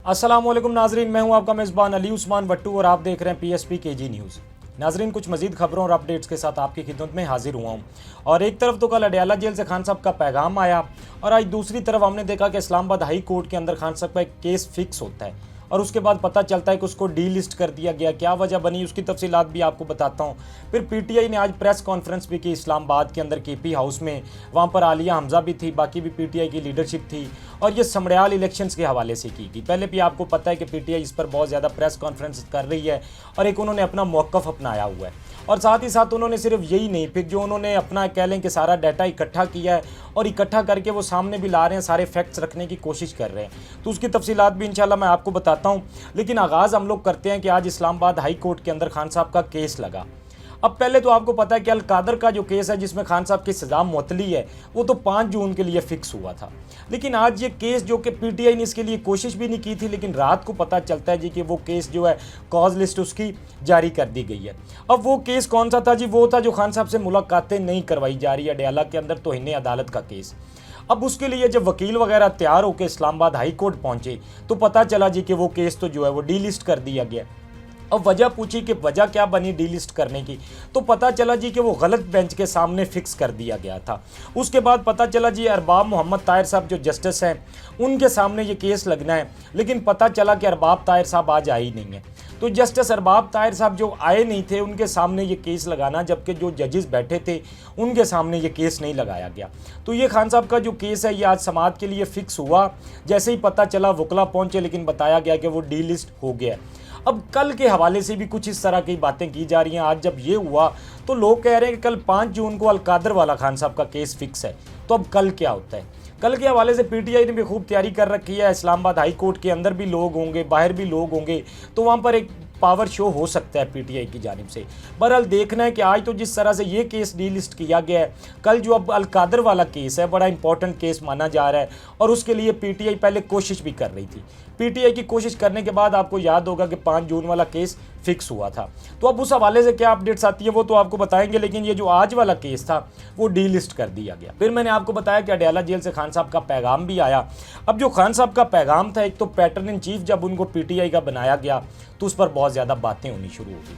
अस्सलामुअलैकुम नाजरीन, मैं हूं आपका मेज़बान अली उस्मान भट्टू और आप देख रहे हैं PSP KG न्यूज़। नाजरीन, कुछ मजीद खबरों और अपडेट्स के साथ आपकी खिदमत में हाजिर हुआ हूं। और एक तरफ तो कल अडयाला जेल से खान साहब का पैगाम आया और आज दूसरी तरफ हमने देखा कि इस्लामाबाद हाई कोर्ट के अंदर खान साहब का एक केस फिक्स होता है और उसके बाद पता चलता है कि उसको डीलिस्ट कर दिया गया। क्या वजह बनी उसकी तफसीलात भी आपको बताता हूँ। फिर PTI ने आज प्रेस कॉन्फ्रेंस भी की इस्लामाबाद के अंदर KP हाउस में। वहाँ पर आलिया हमजा भी थी, बाकी भी PTI की लीडरशिप थी और ये समड़याल इलेक्शंस के हवाले से की गई। पहले भी आपको पता है कि PTI इस पर बहुत ज़्यादा प्रेस कॉन्फ्रेंस कर रही है और एक उन्होंने अपना मौक़िफ़ अपनाया हुआ है। और साथ ही साथ उन्होंने सिर्फ यही नहीं, फिर जो उन्होंने अपना कह लें कि सारा डाटा इकट्ठा किया है और इकट्ठा करके वो सामने भी ला रहे हैं, सारे फैक्ट्स रखने की कोशिश कर रहे हैं। तो उसकी तफसीलात भी इंशाल्लाह मैं आपको बताता हूँ। लेकिन आगाज़ हम लोग करते हैं कि आज इस्लामाबाद हाई कोर्ट के अंदर खान साहब का केस लगा। अब पहले तो आपको पता है कि अल-कादर का जो केस है जिसमें खान साहब की सज़ा मुअत्तली है वो तो 5 जून के लिए फ़िक्स हुआ था। लेकिन आज ये केस जो कि PTI ने इसके लिए कोशिश भी नहीं की थी, लेकिन रात को पता चलता है जी कि वो केस जो है कॉज लिस्ट उसकी जारी कर दी गई है। अब वो केस कौन सा था जी? वो था जो खान साहब से मुलाकातें नहीं करवाई जा रही है अडयाला के अंदर, तौहीन अदालत का केस। अब उसके लिए जब वकील वगैरह तैयार होकर इस्लामाबाद हाई कोर्ट पहुंचे तो पता चला जी कि वो केस तो जो है वो डीलिस्ट कर दिया गया। अब वजह पूछी कि वजह क्या बनी डीलिस्ट करने की, तो पता चला जी कि वो गलत बेंच के सामने फिक्स कर दिया गया था। उसके बाद पता चला जी अरबाब मोहम्मद ताहिर साहब जो जस्टिस हैं उनके सामने ये केस लगना है, लेकिन पता चला कि अरबाब ताहिर साहब आज आए ही नहीं है। तो जस्टिस अरबाब ताहिर साहब जो आए नहीं थे उनके सामने ये केस लगाना, जबकि जो जजेस बैठे थे उनके सामने ये केस नहीं लगाया गया। तो ये खान साहब का जो केस है ये आज समाअत के लिए फ़िक्स हुआ। जैसे ही पता चला वकला पहुँचे, लेकिन बताया गया कि वो डीलिस्ट हो गया। अब कल के हवाले से भी कुछ इस तरह की बातें की जा रही हैं। आज जब ये हुआ तो लोग कह रहे हैं कि कल 5 जून को अल-कादर वाला खान साहब का केस फिक्स है, तो अब कल क्या होता है? कल के हवाले से PTI ने भी खूब तैयारी कर रखी है। इस्लामाबाद हाई कोर्ट के अंदर भी लोग होंगे, बाहर भी लोग होंगे, तो वहाँ पर एक पावर शो हो सकता है PTI की जानिब से। बहरहाल देखना है कि आज तो जिस तरह से ये केस डीलिस्ट किया गया है, कल जो अब अल-कादर वाला केस है बड़ा इंपॉर्टेंट केस माना जा रहा है और उसके लिए PTI पहले कोशिश भी कर रही थी। PTI की कोशिश करने के बाद आपको याद होगा कि 5 जून वाला केस फिक्स हुआ था। तो अब उस हवाले से क्या अपडेट्स आती है वो तो आपको बताएंगे, लेकिन ये जो आज वाला केस था वो डीलिस्ट कर दिया गया। फिर मैंने आपको बताया कि अडयाला जेल से खान साहब का पैगाम भी आया। अब जो खान साहब का पैगाम था, एक तो पैटर्न इन चीफ जब उनको PTI का बनाया गया तो उस पर बहुत ज़्यादा बातें होनी शुरू हो गई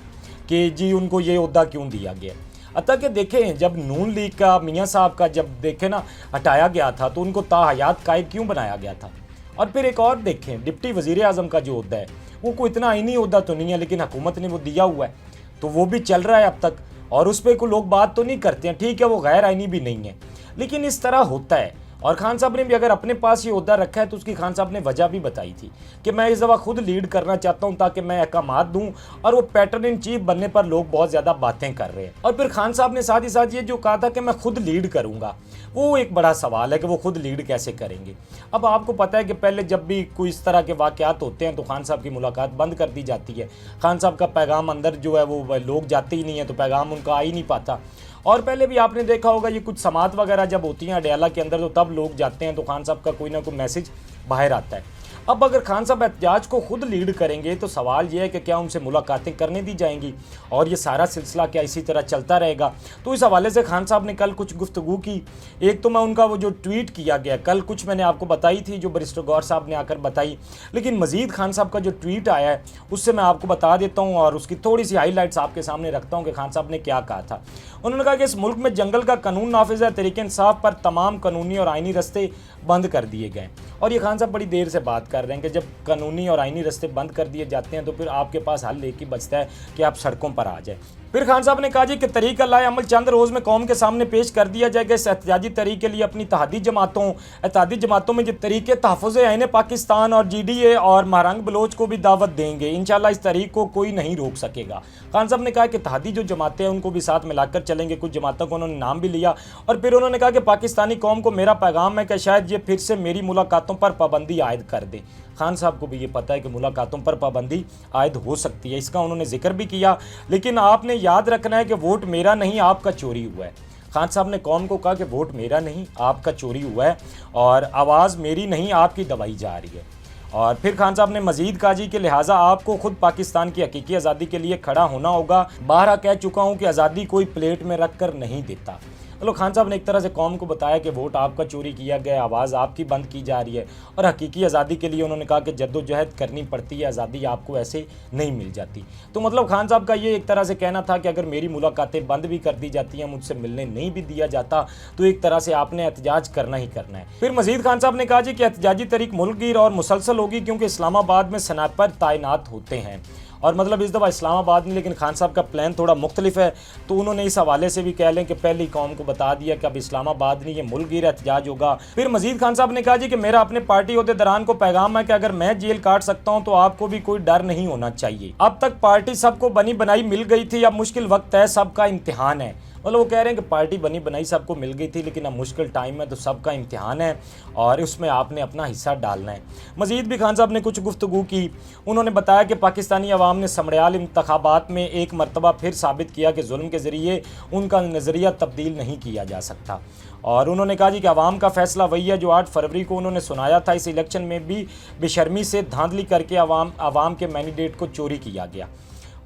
कि जी उनको ये ओहदा क्यों दिया गया। अतः कि देखें, जब नून लीग का मियाँ साहब का जब देखें ना हटाया गया था तो उनको ताहयात कायद क्यों बनाया गया था। और फिर एक और देखें, डिप्टी वज़ीर आज़म का जो ओहदा है वो कोई इतना आईनी ओहदा तो नहीं है, लेकिन हुकूमत ने वो दिया हुआ है तो वो भी चल रहा है अब तक और उस पर कोई लोग बात तो नहीं करते हैं। ठीक है, वो गैर आईनी भी नहीं है, लेकिन इस तरह होता है। और खान साहब ने भी अगर अपने पास ये ओहदा रखा है तो उसकी खान साहब ने वजह भी बताई थी कि मैं इस दफ़ा खुद लीड करना चाहता हूं ताकि मैं अहकामात दूं, और वो पैटर्न इन चीफ बनने पर लोग बहुत ज़्यादा बातें कर रहे हैं। और फिर खान साहब ने साथ ही साथ ये जो कहा था कि मैं खुद लीड करूंगा, वो एक बड़ा सवाल है कि वो खुद लीड कैसे करेंगे। अब आपको पता है कि पहले जब भी कोई इस तरह के वाक़यात होते हैं तो खान साहब की मुलाकात बंद कर दी जाती है। खान साहब का पैगाम अंदर जो है वो लोग जाते ही नहीं है, तो पैगाम उनका आ ही नहीं पाता। और पहले भी आपने देखा होगा ये कुछ समात वगैरह जब होती हैं अडयाला के अंदर तो तब लोग जाते हैं तो खान साहब का कोई ना कोई मैसेज बाहर आता है। अब अगर खान साहब एहतजाज को खुद लीड करेंगे तो सवाल ये है कि क्या उनसे मुलाकातें करने दी जाएंगी और ये सारा सिलसिला क्या इसी तरह चलता रहेगा। तो इस हवाले से खान साहब ने कल कुछ गुफ्तगू की। एक तो मैं उनका वो जो ट्वीट किया गया कल, कुछ मैंने आपको बताई थी जो बैरिस्टर गौर साहब ने आकर बताई, लेकिन मज़ीद खान साहब का जो ट्वीट आया है उससे मैं आपको बता देता हूँ और उसकी थोड़ी सी हाईलाइट्स आपके सामने रखता हूँ कि खान साहब ने क्या कहा था। उन्होंने कहा कि इस मुल्क में जंगल का कानून नाफिज है, तरीके इंसाफ पर तमाम कानूनी और आइनी रस्ते बंद कर दिए गए। और ये खान साहब बड़ी देर से बात कर रहे हैं कि जब कानूनी और आइनी रस्ते बंद कर दिए जाते हैं तो फिर आपके पास हल एक ही बचता है कि आप सड़कों पर आ जाए। फिर खान साहब ने कहा जी कि तरीक़ा लाए अमल चंद रोज़ में कौम के सामने पेश कर दिया जाएगा। इस एहतजाजी तहरीक के लिए अपनी एहतजाजी जमातों में जो तरीके तहफ़्फ़ुज़ ऐन पाकिस्तान और GDA और महरंग बलोच को भी दावत देंगे। इंशाअल्लाह इस तहरीक को कोई नहीं रोक सकेगा। खान साहब ने कहा कि तहदी जो जमातें हैं उनको भी साथ मिलाकर चलेंगे। कुछ जमातों को उन्होंने नाम भी लिया और फिर उन्होंने कहा कि पाकिस्तानी कौम को मेरा पैगाम है कि शायद ये फिर से मेरी मुलाकातों पर पाबंदी आयद कर दे। खान साहब को भी ये पता है कि मुलाकातों पर पाबंदी आयद हो सकती है, इसका उन्होंने जिक्र भी किया। लेकिन आपने याद रखना है कि वोट मेरा नहीं आपका चोरी हुआ है। खान साहब ने कौम को कहा कि वोट मेरा नहीं आपका चोरी हुआ है और आवाज़ मेरी नहीं आपकी दबाई जा रही है। और फिर खान साहब ने मजीद कहा जी कि लिहाजा आपको खुद पाकिस्तान की हकीकी आज़ादी के लिए खड़ा होना होगा। बारहा कह चुका हूँ कि आज़ादी कोई प्लेट में रख कर नहीं देता। मतलब खान साहब ने एक तरह से कौम को बताया कि वोट आपका चोरी किया गया, आवाज़ आपकी बंद की जा रही है और हकीकी आज़ादी के लिए उन्होंने कहा कि जद्दोजहद करनी पड़ती है, आज़ादी आपको ऐसे नहीं मिल जाती। तो मतलब खान साहब का ये एक तरह से कहना था कि अगर मेरी मुलाकातें बंद भी कर दी जाती हैं, मुझसे मिलने नहीं भी दिया जाता, तो एक तरह से आपने एहतजाज करना ही करना है। फिर मजीद खान साहब ने कहा जी कि एहतजाजी तरीक मुल्कगीर और मुसलसल होगी, क्योंकि इस्लामाबाद में स्नाइपर तैनात होते हैं। और मतलब इस दफ़ा इस्लामाबाद में, लेकिन खान साहब का प्लान थोड़ा मुख्तलिफ है, तो उन्होंने इस हवाले से भी कह लें कि पहली कौम को बता दिया कि अब इस्लामाबाद नहीं, ये मुल्कगीर एहतजाज होगा। फिर मजीद खान साहब ने कहा जी कि मेरा अपने पार्टी अहदेदारान को पैगाम है कि अगर मैं जेल काट सकता हूं तो आपको भी कोई डर नहीं होना चाहिए। अब तक पार्टी सबको बनी बनाई मिल गई थी, अब मुश्किल वक्त है, सबका इम्तिहान है। मतलब वो कह रहे हैं कि पार्टी बनी बनाई सबको मिल गई थी, लेकिन अब मुश्किल टाइम है तो सबका इम्तिहान है और उसमें आपने अपना हिस्सा डालना है। मजीद भी खान साहब ने कुछ गुफ्तगू की। उन्होंने बताया कि पाकिस्तानी अवाम ने समड़ियाल इंतखाबात में एक मरतबा फिर साबित किया कि जुल्म के ज़रिए उनका नज़रिया तब्दील नहीं किया जा सकता। और उन्होंने कहा जी कि अवाम का फैसला वही है जो 8 फरवरी को उन्होंने सुनाया था। इस इलेक्शन में भी बेशर्मी से धांधली करके अवाम के मैंडेट को चोरी किया गया।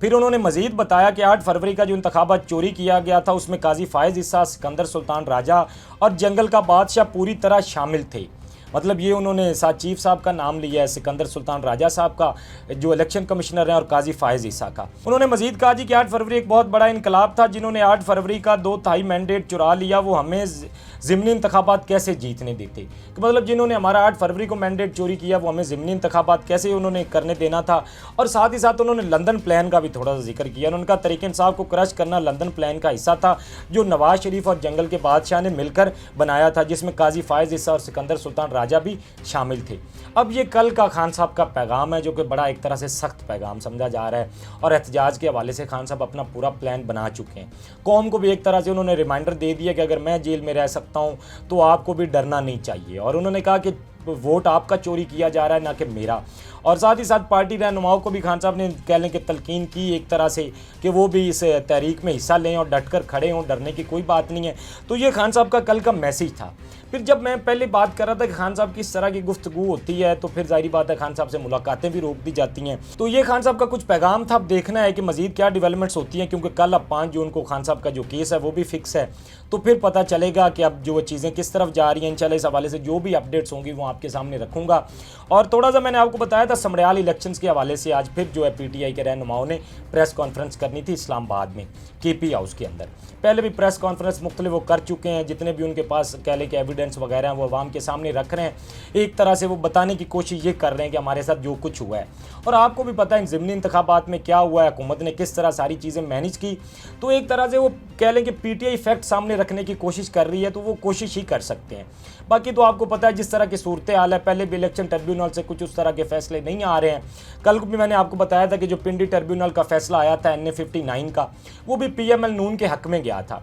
फिर उन्होंने मजीद बताया कि 8 फरवरी का जो इंतखाबात चोरी किया गया था उसमें काजी फायज़ ईसा, सिकंदर सुल्तान राजा और जंगल का बादशाह पूरी तरह शामिल थे। मतलब ये उन्होंने साथ चीफ साहब का नाम लिया है, सिकंदर सुल्तान राजा साहब का जो इलेक्शन कमिश्नर हैं, और काजी फायज़ ईसा का। उन्होंने मजीद कहा जी कि 8 फरवरी एक बहुत बड़ा इनकलाब था। जिन्होंने 8 फरवरी का 2/3 मैंडेट चुरा लिया, वो हमें ज़िमनी इंतखाबात कैसे जीतने देते। कि मतलब जिन्होंने हमारा 8 फरवरी को मैंडेट चोरी किया वो हमें ज़िमनी इंतखाबात कैसे उन्होंने करने देना था। और साथ ही साथ उन्होंने लंदन प्लान का भी थोड़ा सा जिक्र किया। उनका तरीक़े इंसाफ को क्रश करना लंदन प्लान का हिस्सा था जो नवाज शरीफ और जंगल के बादशाह ने मिलकर बनाया था, जिसमें काजी फायज़ ईसा और सिकंदर सुल्तान राजा भी शामिल थे। अब ये कल का खान साहब का पैगाम है जो कि बड़ा एक तरह से सख्त पैगाम समझा जा रहा है और एहतजाज के हवाले से खान साहब अपना पूरा प्लान बना चुके हैं। कौम को भी एक तरह से उन्होंने रिमाइंडर दे दिया कि अगर मैं जेल में रह सकता हूं तो आपको भी डरना नहीं चाहिए। और उन्होंने कहा कि वोट आपका चोरी किया जा रहा है ना कि मेरा। और साथ ही साथ पार्टी रहनुमाओं को भी खान साहब ने कह लें कि तलकीन की एक तरह से कि वो भी इस तहरीक में हिस्सा लें और डट कर खड़े हों, डरने की कोई बात नहीं है। तो ये खान साहब का कल का मैसेज था। फिर जब मैं पहले बात कर रहा था कि खान साहब की इस तरह की गुफ्तगू होती है तो फिर जाहिर बात है खान साहब से मुलाकातें भी रोक दी जाती हैं। तो ये खान साहब का कुछ पैगाम था। अब देखना है कि मजीद क्या डेवलपमेंट्स होती हैं, क्योंकि कल अब 5 जून को खान साहब का जो केस है वो भी फिक्स है। तो फिर पता चलेगा कि अब जो चीज़ें किस तरफ जा रही हैं। इंशाल्लाह इस हवाले से जो भी अपडेट्स होंगी वो आपके सामने रखूँगा। और थोड़ा सा मैंने आपको बताया था समड़ियाल इलेक्शंस के हवाले से आज फिर जो है पीटीआई के रहनुमाओं ने प्रेस कॉन्फ्रेंस करनी थी इस्लामाबाद में केपी हाउस के अंदर। पहले भी प्रेस कॉन्फ्रेंस मुख्तलिफ वो कर चुके हैं, जितने भी उनके पास कह लें कि एविडेंस वगैरह हैं वो अवाम के सामने रख रहे हैं। एक तरह से वो बताने की कोशिश ये कर रहे हैं कि हमारे साथ जो कुछ हुआ है। और आपको भी पता है ज़िमनी इंतखाबात में क्या हुआ है, हुकूमत ने किस तरह सारी चीज़ें मैनेज की। तो एक तरह से वो कह लें कि पीटीआई फैक्ट सामने रखने की कोशिश कर रही है, तो वो कोशिश ही कर सकते हैं। बाकी तो आपको पता है जिस तरह की सूरत हाल है, पहले भी इलेक्शन ट्रिब्यूनल से कुछ उस तरह के फैसले नहीं आ रहे हैं। कल भी मैंने आपको बताया था कि जो पिंडी ट्रिब्यूनल का फैसला आया था NA 59 का, वो भी PML नून के हक में गया था।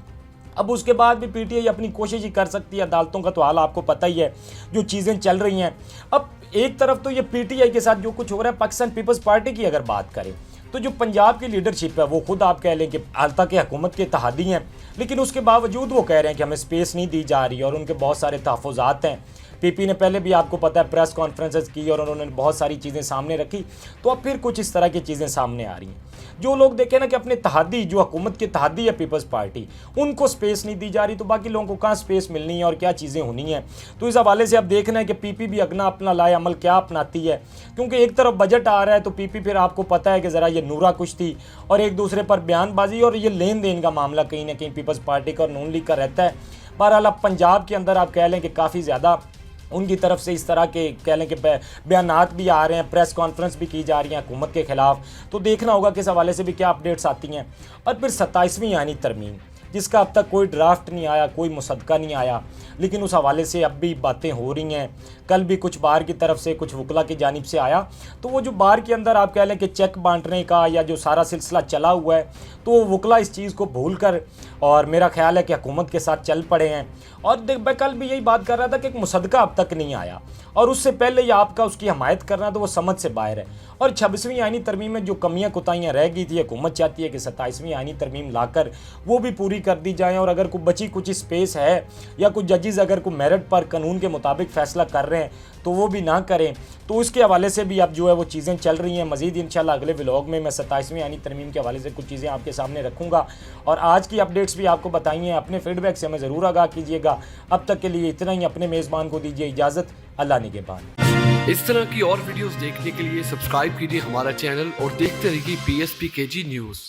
अब उसके बाद भी पीटीआई अपनी कोशिश ही कर सकती है। अदालतों का तो हाल आपको पता ही है, जो चीज़ें चल रही हैं। अब एक तरफ तो ये पीटीआई के साथ जो कुछ हो रहा है, पाकिस्तान पीपल्स पार्टी की अगर बात करें तो जो पंजाब की लीडरशिप है वो खुद आप कह लें कि हालता के हुकूमत के तहादी हैं, लेकिन उसके बावजूद वो कह रहे हैं कि हमें स्पेस नहीं दी जा रही और उनके बहुत सारे तहफ़्फ़ुज़ात हैं। पीपी ने पहले भी आपको पता है प्रेस कॉन्फ्रेंसेस की और उन्होंने बहुत सारी चीज़ें सामने रखी। तो अब फिर कुछ इस तरह की चीज़ें सामने आ रही हैं। जो लोग देखें ना कि अपने तहादी, जो हुकूमत के तहादी है पीपल्स पार्टी, उनको स्पेस नहीं दी जा रही, तो बाकी लोगों को कहाँ स्पेस मिलनी है और क्या चीज़ें होनी हैं। तो इस हवाले से अब देखना है कि पीपी भी अपना लाए अमल क्या अपनाती है, क्योंकि एक तरफ बजट आ रहा है तो पीपी फिर आपको पता है कि ज़रा ये नूरा कुश्ती और एक दूसरे पर बयानबाजी और ये लेन देन का मामला कहीं ना कहीं पीपल्स पार्टी का और नून लीग का रहता है। बहरहाल अब पंजाब के अंदर आप कह लें कि काफ़ी ज़्यादा उनकी तरफ से इस तरह के कह लें कि बयानात भी आ रहे हैं, प्रेस कॉन्फ्रेंस भी की जा रही हैं हुकूमत के ख़िलाफ़। तो देखना होगा कि इस हवाले से भी क्या अपडेट्स आती हैं। और फिर 27वीं आईनी तरमीम, जिसका अब तक कोई ड्राफ्ट नहीं आया, कोई मुसद्दका नहीं आया, लेकिन उस हवाले से अब भी बातें हो रही हैं। कल भी कुछ बार की तरफ से, कुछ वकला की जानिब से आया। तो वो जो बार के अंदर आप कह लें कि चेक बांटने का या जो सारा सिलसिला चला हुआ है, तो वकला इस चीज़ को भूल कर और मेरा ख्याल है कि हुकूमत के साथ चल पड़े हैं। और मैं कल भी यही बात कर रहा था कि एक मुसद्दका अब तक नहीं आया और उससे पहले ही आपका उसकी हमायत करना तो वो समझ से बाहर है। और 26वीं आईनी तरमीम में जो कमियां कोताहियां रह गई थी, हुकूमत चाहती है कि 27वीं आईनी तरमीम लाकर वो भी पूरी कर दी जाए। और अगर कोई बची कुछ स्पेस है या कुछ जजेस अगर कोई मेरिट पर कानून के मुताबिक फ़ैसला कर रहे हैं तो वो भी ना करें। तो उसके हवाले से भी अब जो है वो चीज़ें चल रही हैं। मज़ीद इंशाल्लाह अगले व्लॉग में मैं 27वीं यानी तरमीम के हवाले से कुछ चीज़ें आपके सामने रखूँगा और आज की अपडेट्स भी आपको बताई हैं। अपने फीडबैक से हमें ज़रूर आगाह कीजिएगा। अब तक के लिए इतना ही। अपने मेज़बान को दीजिए इजाज़त। अल्लाह निगहबान। इस तरह की और वीडियोस देखने के लिए सब्सक्राइब कीजिए हमारा चैनल और देखते रहिए PSP KG न्यूज़।